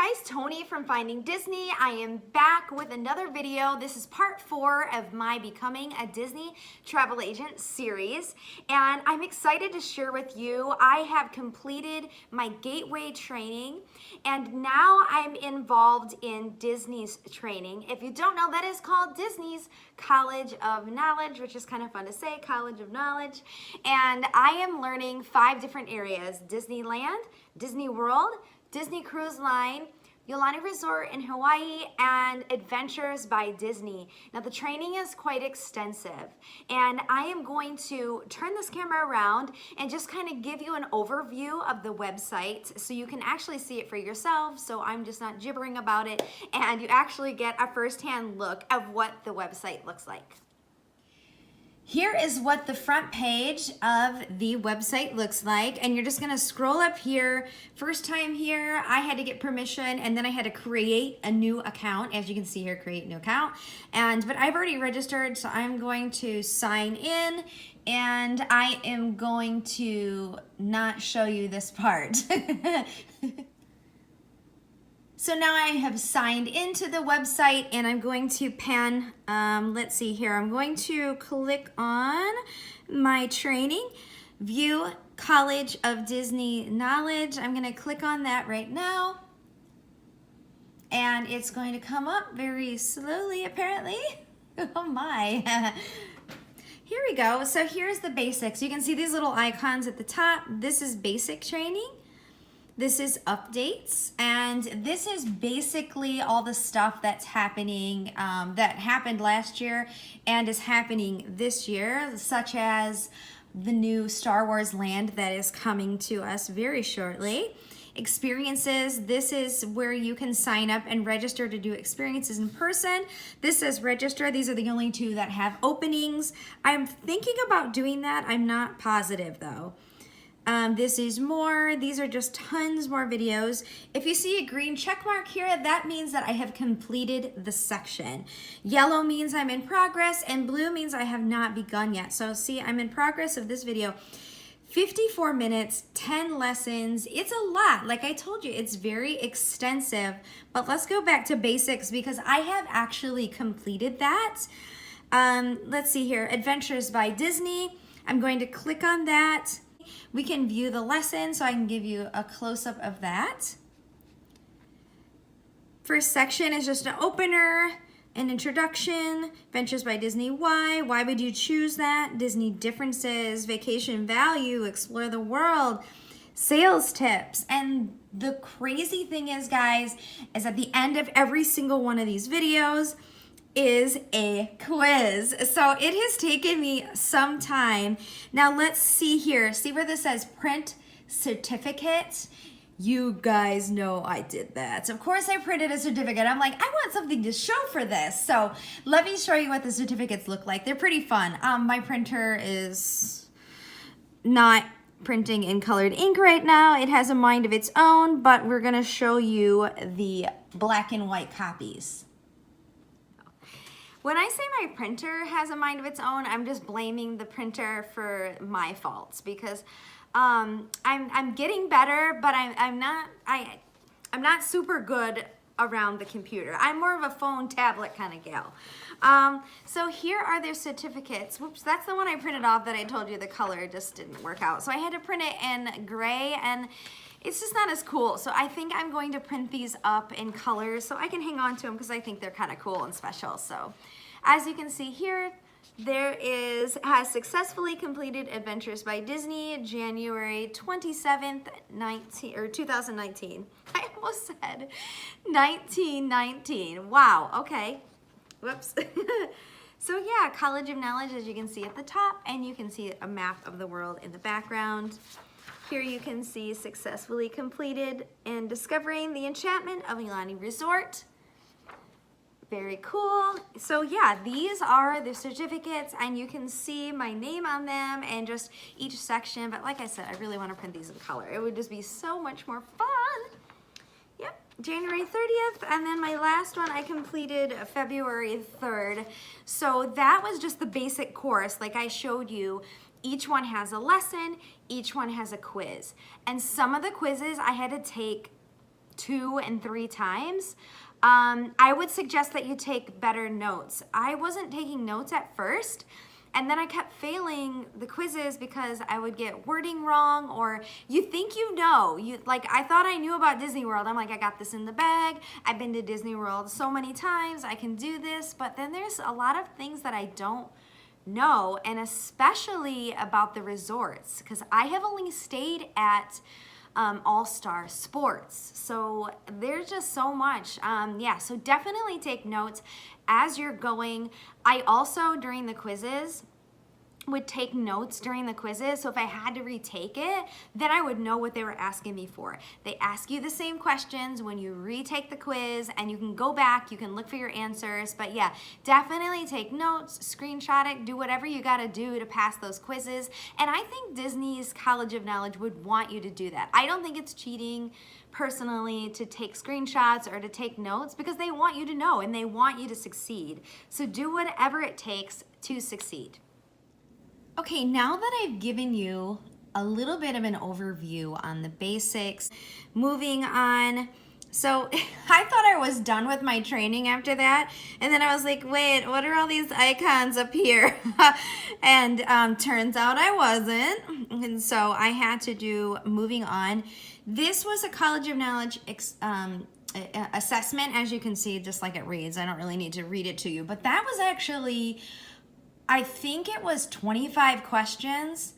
Hi guys, Tony from Finding Disney. I am back with another video. This is part 4 of my Becoming a Disney Travel Agent series, and I'm excited to share with you I have completed my Gateway training, and now I'm involved in Disney's training. If you don't know, that is called Disney's College of Knowledge, which is kind of fun to say, College of Knowledge. And I am learning 5 different areas: Disneyland, Disney World, Disney Cruise Line, Yolani Resort in Hawaii, and Adventures by Disney. Now the training is quite extensive, and I am going to turn this camera around and just kind of give you an overview of the website so you can actually see it for yourself, so I'm just not gibbering about it and you actually get a first-hand look of what the website looks like. Here is what the front page of the website looks like, and you're just gonna scroll up here. First time here, I had to get permission, and then I had to create a new account. As you can see here, create new account. But I've already registered, so I'm going to sign in, and I am going to not show you this part. So now I have signed into the website, and I'm going to pan, let's see here, I'm going to click on my training, view College of Disney Knowledge. I'm gonna click on that right now, and it's going to come up very slowly apparently. Oh my. Here we go. So here's the basics. You can see these little icons at the top. This is basic training. This is updates, and this is basically all the stuff that's happening, that happened last year and is happening this year, such as the new Star Wars land that is coming to us very shortly. Experiences, this is where you can sign up and register to do experiences in person. This says register. These are the only 2 that have openings. I'm thinking about doing that. I'm not positive though. This is more. These are just tons more videos. If you see a green check mark here, that means that I have completed the section. Yellow means I'm in progress, and blue means I have not begun yet. So see, I'm in progress of this video. 54 minutes, 10 lessons. It's a lot. Like I told you, it's very extensive. But let's go back to basics because I have actually completed that. Let's see here. Adventures by Disney. I'm going to click on that. We can view the lesson, so I can give you a close-up of that. First section is just an opener, an introduction, Adventures by Disney, why would you choose that, Disney differences, vacation value, explore the world, sales tips. And the crazy thing is, guys, is at the end of every single one of these videos is a quiz. So it has taken me some time. Now let's see here. See where this says print certificate? You guys know I did that. So of course I printed a certificate. I'm like, I want something to show for this. So let me show you what the certificates look like. They're pretty fun. My printer is not printing in colored ink right now. It has a mind of its own, but we're gonna show you the black and white copies. When I say my printer has a mind of its own, I'm just blaming the printer for my faults because I'm getting better, but I'm not super good around the computer. I'm more of a phone tablet kind of gal. So here are their certificates. Whoops, that's the one I printed off that I told you the color just didn't work out. So I had to print it in gray, and it's just not as cool. So I think I'm going to print these up in colors so I can hang on to them because I think they're kind of cool and special. So as you can see here, there has successfully completed Adventures by Disney, January 27th, 2019. I almost said 1919. Wow, okay. Whoops. So yeah, College of Knowledge, as you can see at the top, and you can see a map of the world in the background. Here you can see successfully completed and discovering the enchantment of Yolani Resort. Very cool. So yeah, these are the certificates, and you can see my name on them and just each section. But like I said, I really want to print these in color. It would just be so much more fun. Yep, January 30th, and then my last one I completed February 3rd. So that was just the basic course, like I showed you. Each one has a lesson, each one has a quiz. And some of the quizzes I had to take 2 and 3 times, I would suggest that you take better notes. I wasn't taking notes at first, and then I kept failing the quizzes because I would get wording wrong, or you think you know. Like, I thought I knew about Disney World. I'm like, I got this in the bag. I've been to Disney World so many times. I can do this. But then there's a lot of things that I don't know, and especially about the resorts, because I have only stayed at All-Star Sports. So there's just so much. Yeah, so definitely take notes as you're going. I also, during the quizzes, would take notes during the quizzes. So if I had to retake it, then I would know what they were asking me for. They ask you the same questions when you retake the quiz, and you can go back, you can look for your answers. But yeah, definitely take notes, screenshot it, do whatever you gotta do to pass those quizzes. And I think Disney's College of Knowledge would want you to do that. I don't think it's cheating personally to take screenshots or to take notes, because they want you to know and they want you to succeed. So do whatever it takes to succeed. Okay, now that I've given you a little bit of an overview on the basics, moving on. So I thought I was done with my training after that, and then I was like, wait, what are all these icons up here? And turns out I wasn't, and so I had to do moving on. This was a College of Knowledge assessment, as you can see, just like it reads. I don't really need to read it to you, but that was actually, I think it was 25 questions.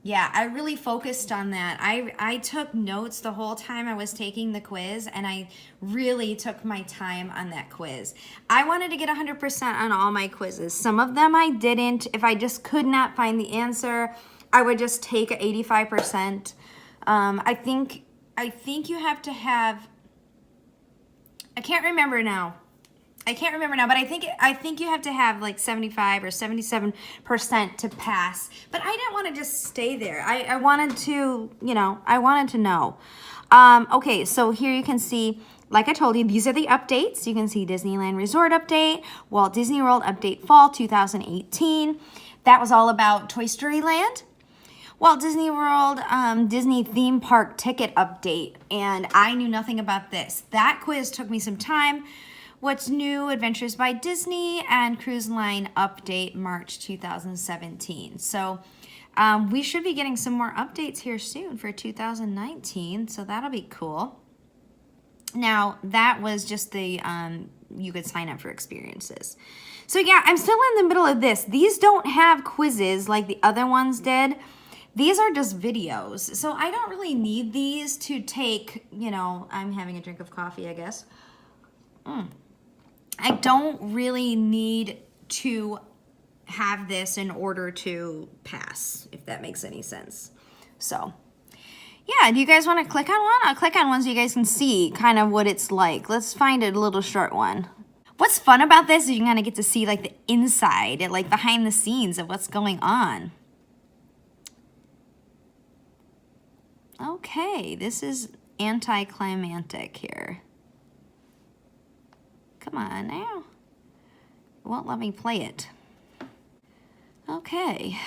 Yeah, I really focused on that. I took notes the whole time I was taking the quiz, and I really took my time on that quiz. I wanted to get 100% on all my quizzes. Some of them I didn't. If I just could not find the answer, I would just take 85%. I think you have to have, I can't remember now, but I think you have to have like 75 or 77% to pass. But I didn't want to just stay there. I wanted to, I wanted to know. Okay, so here you can see, like I told you, these are the updates. You can see Disneyland Resort update, Walt Disney World update fall 2018. That was all about Toy Story Land. Walt Disney World Disney theme park ticket update. And I knew nothing about this. That quiz took me some time. What's new, Adventures by Disney, and Cruise Line update March 2017. So we should be getting some more updates here soon for 2019, so that'll be cool. Now, that was just the, you could sign up for experiences. So yeah, I'm still in the middle of this. These don't have quizzes like the other ones did. These are just videos. So I don't really need these to take, I'm having a drink of coffee, I guess. I don't really need to have this in order to pass, if that makes any sense. So, yeah, do you guys want to click on one? I'll click on one so you guys can see kind of what it's like. Let's find a little short one. What's fun about this is you kind of get to see like the inside, like behind the scenes of what's going on. Okay, this is anticlimactic here. Come on now. It won't let me play it. Okay.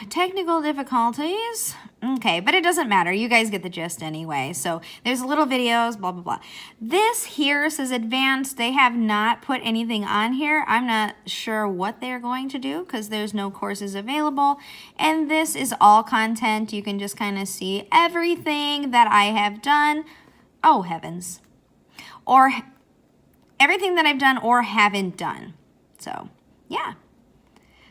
Technical difficulties. Okay, but it doesn't matter. You guys get the gist anyway. So there's little videos, blah, blah, blah. This here says advanced. They have not put anything on here. I'm not sure what they're going to do because there's no courses available. And this is all content. You can just kind of see everything that I have done. Oh, heavens. Or everything that I've done or haven't done. So, yeah.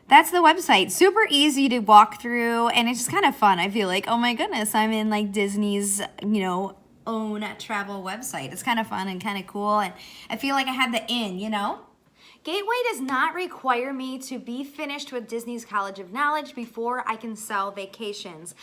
That's the website. Super easy to walk through, and it's just kind of fun. I feel like, oh my goodness, I'm in like Disney's, own travel website. It's kind of fun and kind of cool, and I feel like I had the in, Gateway does not require me to be finished with Disney's College of Knowledge before I can sell vacations.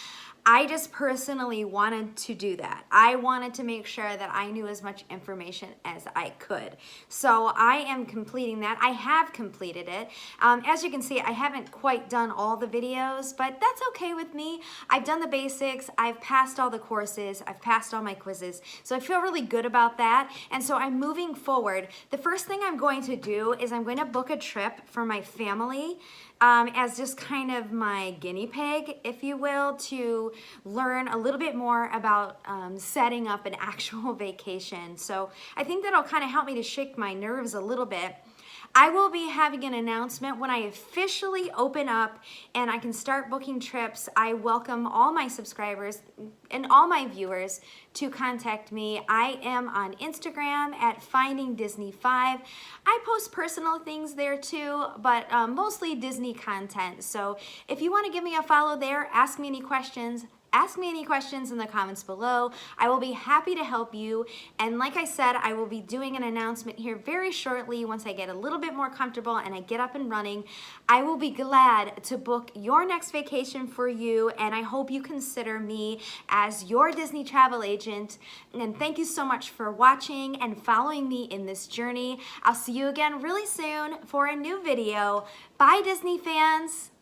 I just personally wanted to do that. I wanted to make sure that I knew as much information as I could. So I am completing that. I have completed it. As you can see, I haven't quite done all the videos, but that's okay with me. I've done the basics. I've passed all the courses. I've passed all my quizzes. So I feel really good about that. And so I'm moving forward. The first thing I'm going to do is I'm going to book a trip for my family as just kind of my guinea pig, if you will, to learn a little bit more about setting up an actual vacation. So I think that'll kind of help me to shake my nerves a little bit. I will be having an announcement when I officially open up and I can start booking trips. I welcome all my subscribers and all my viewers to contact me. I am on Instagram at FindingDisney5. I post personal things there too, but mostly Disney content. So if you want to give me a follow there, ask me any questions. Ask me any questions in the comments below. I will be happy to help you. And like I said, I will be doing an announcement here very shortly once I get a little bit more comfortable and I get up and running. I will be glad to book your next vacation for you, and I hope you consider me as your Disney travel agent. And thank you so much for watching and following me in this journey. I'll see you again really soon for a new video. Bye, Disney fans.